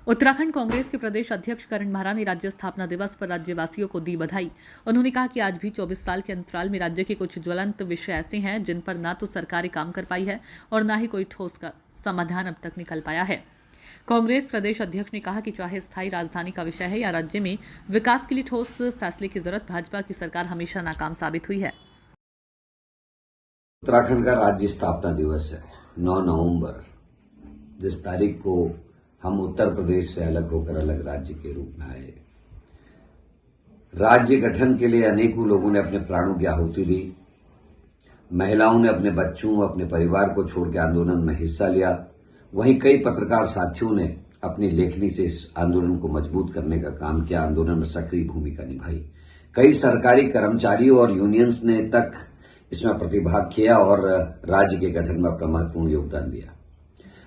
उत्तराखंड कांग्रेस के प्रदेश अध्यक्ष करण महरा ने राज्य स्थापना दिवस पर राज्यवासियों को दी बधाई। उन्होंने कहा कि आज भी 24 साल के अंतराल में राज्य के कुछ ज्वलंत विषय ऐसे हैं जिन पर न तो सरकारें काम कर पाई है और न ही कोई ठोस का समाधान अब तक निकल पाया है। कांग्रेस प्रदेश अध्यक्ष ने कहा कि चाहे स्थायी राजधानी का विषय है या राज्य में विकास के लिए ठोस फैसले की जरूरत, भाजपा की सरकार हमेशा नाकाम साबित हुई है। उत्तराखंड का राज्य स्थापना दिवस है 9 नवंबर, जिस तारीख को हम उत्तर प्रदेश से अलग होकर अलग राज्य के रूप में आए। राज्य गठन के लिए अनेकों लोगों ने अपने प्राणों की आहुति दी। महिलाओं ने अपने बच्चों, अपने परिवार को छोड़ के आंदोलन में हिस्सा लिया। वहीं कई पत्रकार साथियों ने अपनी लेखनी से इस आंदोलन को मजबूत करने का काम किया, आंदोलन में सक्रिय भूमिका निभाई। कई सरकारी कर्मचारियों और यूनियंस ने तक इसमें प्रतिभाग किया और राज्य के गठन में अपना महत्वपूर्ण योगदान दिया।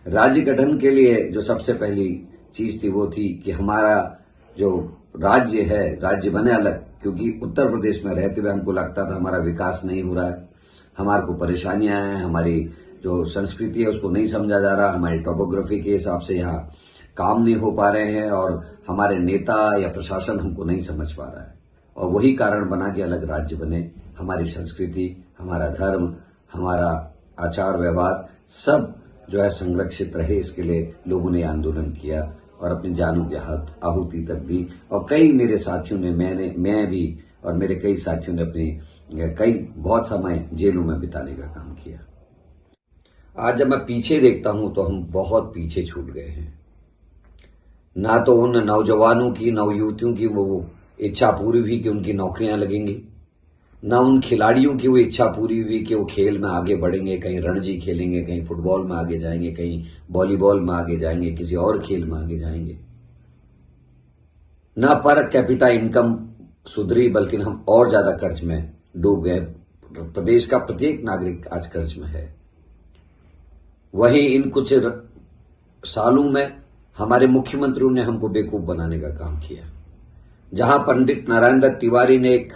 राज्य गठन के लिए जो सबसे पहली चीज थी वो थी कि हमारा जो राज्य है, राज्य बने अलग, क्योंकि उत्तर प्रदेश में रहते हुए हमको लगता था हमारा विकास नहीं हो रहा है, हमारे को परेशानियां हैं, हमारी जो संस्कृति है उसको नहीं समझा जा रहा, हमारी टोपोग्राफी के हिसाब से यहाँ काम नहीं हो पा रहे हैं और हमारे नेता या प्रशासन हमको नहीं समझ पा रहा है। और वही कारण बना कि अलग राज्य बने। हमारी संस्कृति, हमारा धर्म, हमारा आचार व्यवहार सब जो है संरक्षित रहे, इसके लिए लोगों ने आंदोलन किया और अपनी जानों की आहुति तक दी। और कई मेरे साथियों ने, मैं भी और मेरे कई साथियों ने अपने बहुत समय जेलों में बिताने का काम किया। आज जब मैं पीछे देखता हूं तो हम बहुत पीछे छूट गए हैं। ना तो उन नौजवानों की, नवयुवतियों की वो इच्छा पूरी हुई कि उनकी नौकरियां लगेंगी, ना उन खिलाड़ियों की वो इच्छा पूरी हुई कि वो खेल में आगे बढ़ेंगे, कहीं रणजी खेलेंगे, कहीं फुटबॉल में आगे जाएंगे, कहीं वॉलीबॉल में आगे जाएंगे, किसी और खेल में आगे जाएंगे। ना पर कैपिटा इनकम सुधरी, बल्कि हम और ज्यादा कर्ज में डूब गए। प्रदेश का प्रत्येक नागरिक आज कर्ज में है। वहीं इन कुछ सालों में हमारे मुख्यमंत्रियों ने हमको बेवकूफ बनाने का काम किया। जहां पंडित नारायण दत्त तिवारी ने एक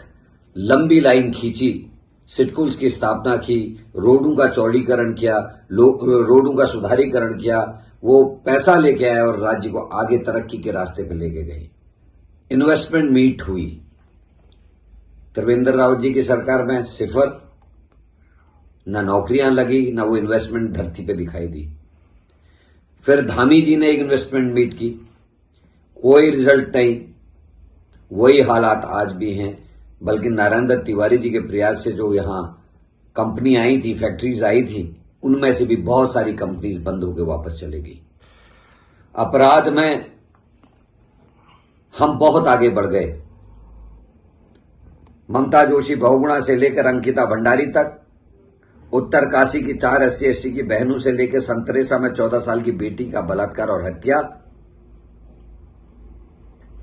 लंबी लाइन खींची, सिडकुल्स की स्थापना की, रोडों का चौड़ीकरण किया, रोडों का सुधारीकरण किया, वो पैसा लेके आए और राज्य को आगे तरक्की के रास्ते पे लेके गए। इन्वेस्टमेंट मीट हुई। त्रिवेंद्र रावत जी की सरकार में सिफर, न नौकरियां लगी, न वो इन्वेस्टमेंट धरती पे दिखाई दी। फिर धामी जी ने एक इन्वेस्टमेंट मीट की, कोई रिजल्ट नहीं। वही हालात आज भी हैं, बल्कि नारायण दत्त तिवारी जी के प्रयास से जो यहां कंपनी आई थी, फैक्ट्रीज आई थी, उनमें से भी बहुत सारी कंपनीज बंद होकर वापस चली गई। अपराध में हम बहुत आगे बढ़ गए। ममता जोशी बहुगुणा से लेकर अंकिता भंडारी तक, उत्तरकाशी की 4 SC/ST की बहनों से लेकर संतरेसा में 14 साल की बेटी का बलात्कार और हत्या।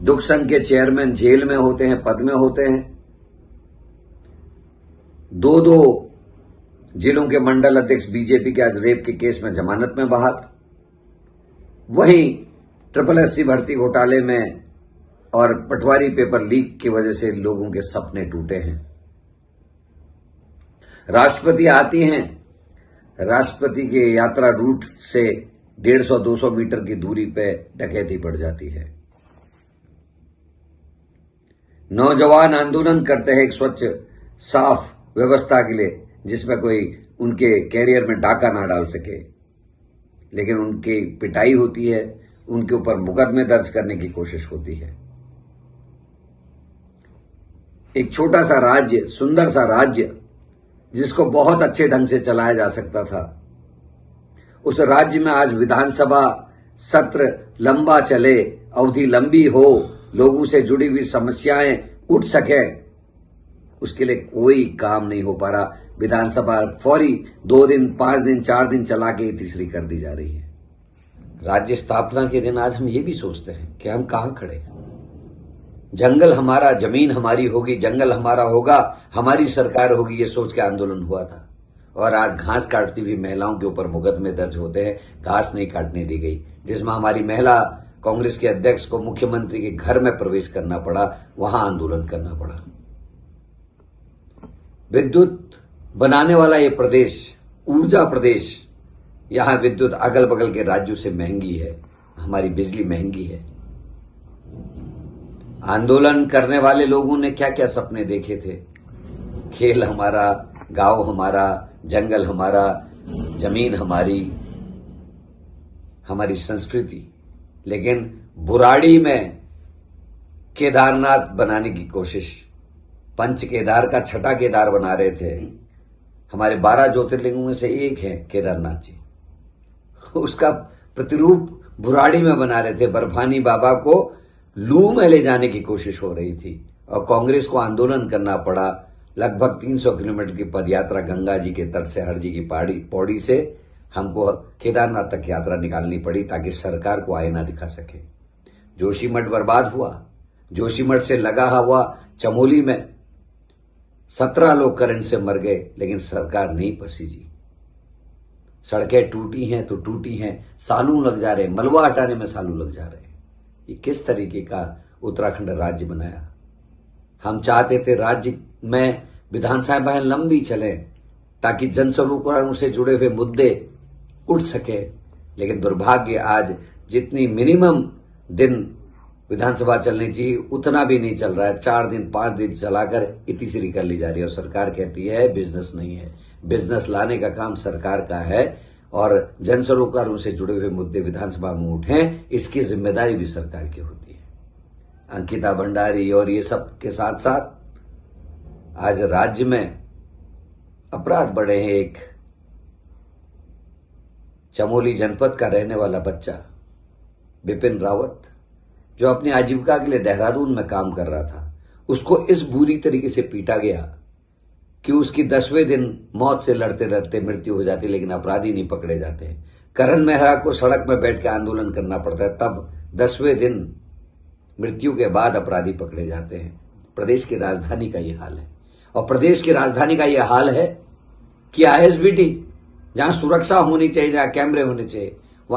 दुख संघ के चेयरमैन जेल में होते हैं, पद में होते हैं। 2 जिलों के मंडल अध्यक्ष बीजेपी के आज रेप के केस में जमानत में बहाल। वहीं SSSC भर्ती घोटाले में और पटवारी पेपर लीक की वजह से लोगों के सपने टूटे हैं। राष्ट्रपति आती हैं, राष्ट्रपति के यात्रा रूट से 150-200 मीटर की दूरी पे डकैती बढ़ जाती है। नौजवान आंदोलन करते हैं एक स्वच्छ साफ व्यवस्था के लिए, जिसमें कोई उनके कैरियर में डाका ना डाल सके, लेकिन उनकी पिटाई होती है, उनके ऊपर मुकदमे दर्ज करने की कोशिश होती है। एक छोटा सा राज्य, सुंदर सा राज्य, जिसको बहुत अच्छे ढंग से चलाया जा सकता था, उस राज्य में आज विधानसभा सत्र लंबा चले, अवधि लंबी हो, लोगों से जुड़ी हुई समस्याएं उठ सके, उसके लिए कोई काम नहीं हो पा रहा। विधानसभा फौरी 2 दिन, 5 दिन, 4 दिन चला के तीसरी कर दी जा रही है। राज्य स्थापना के दिन आज हम ये भी सोचते हैं कि हम कहां खड़े हैं। जंगल हमारा, जमीन हमारी होगी, जंगल हमारा होगा, हमारी सरकार होगी, ये सोच के आंदोलन हुआ था। और आज घास काटती हुई महिलाओं के ऊपर मुकदमे दर्ज होते हैं, घास नहीं काटने दी गई, जिसमें हमारी महिला कांग्रेस के अध्यक्ष को मुख्यमंत्री के घर में प्रवेश करना पड़ा, वहां आंदोलन करना पड़ा। विद्युत बनाने वाला ये प्रदेश, ऊर्जा प्रदेश, यहां विद्युत अगल बगल के राज्यों से महंगी है। हमारी बिजली महंगी है। आंदोलन करने वाले लोगों ने क्या क्या सपने देखे थे। खेल हमारा, गांव हमारा, जंगल हमारा, जमीन हमारी, हमारी संस्कृति। लेकिन बुराड़ी में केदारनाथ बनाने की कोशिश, पंच केदार का छठा केदार बना रहे थे। हमारे 12 ज्योतिर्लिंगों में से एक है केदारनाथ जी। उसका प्रतिरूप बुराड़ी में बना रहे थे। बर्फानी बाबा को लू में ले जाने की कोशिश हो रही थी और कांग्रेस को आंदोलन करना पड़ा। लगभग 300 किलोमीटर की पदयात्रा गंगा जी के तट से हर जी की पौड़ी से हमको केदारनाथ तक यात्रा निकालनी पड़ी ताकि सरकार को आईना दिखा सके। जोशीमठ बर्बाद हुआ। जोशीमठ से लगा हुआ चमोली में 17 लोग करंट से मर गए, लेकिन सरकार नहीं पसीजी। सड़कें टूटी हैं तो टूटी हैं, सालों लग जा रहे, मलबा हटाने में सालों लग जा रहे। ये किस तरीके का उत्तराखंड राज्य बनाया। हम चाहते थे राज्य में विधानसभाएं लंबी चले ताकि जन सरोकारों से जुड़े हुए मुद्दे उठ सके, लेकिन दुर्भाग्य आज जितनी मिनिमम दिन विधानसभा चलनी चाहिए उतना भी नहीं चल रहा है। 4 दिन 5 दिन चलाकर इतिश्री कर ली जा रही है और सरकार कहती है बिजनेस नहीं है। बिजनेस लाने का काम सरकार का है और जन सरोकारों से जुड़े हुए मुद्दे विधानसभा में उठें, इसकी जिम्मेदारी भी सरकार की होती है। अंकिता भंडारी और ये सब के साथ साथ आज राज्य में अपराध बढ़े हैं। एक चमोली जनपद का रहने वाला बच्चा बिपिन रावत, जो अपनी आजीविका के लिए देहरादून में काम कर रहा था, उसको इस बुरी तरीके से पीटा गया कि उसकी 10वें दिन मौत से लड़ते लड़ते मृत्यु हो जाती, लेकिन अपराधी नहीं पकड़े जाते। करण मेहरा को सड़क में बैठ के आंदोलन करना पड़ता है, तब 10वें दिन मृत्यु के बाद अपराधी पकड़े जाते हैं। प्रदेश की राजधानी का यह हाल है और प्रदेश की राजधानी का यह हाल है कि आईएसबीटी जहां सुरक्षा होनी चाहिए, जहां कैमरे होने चाहिए,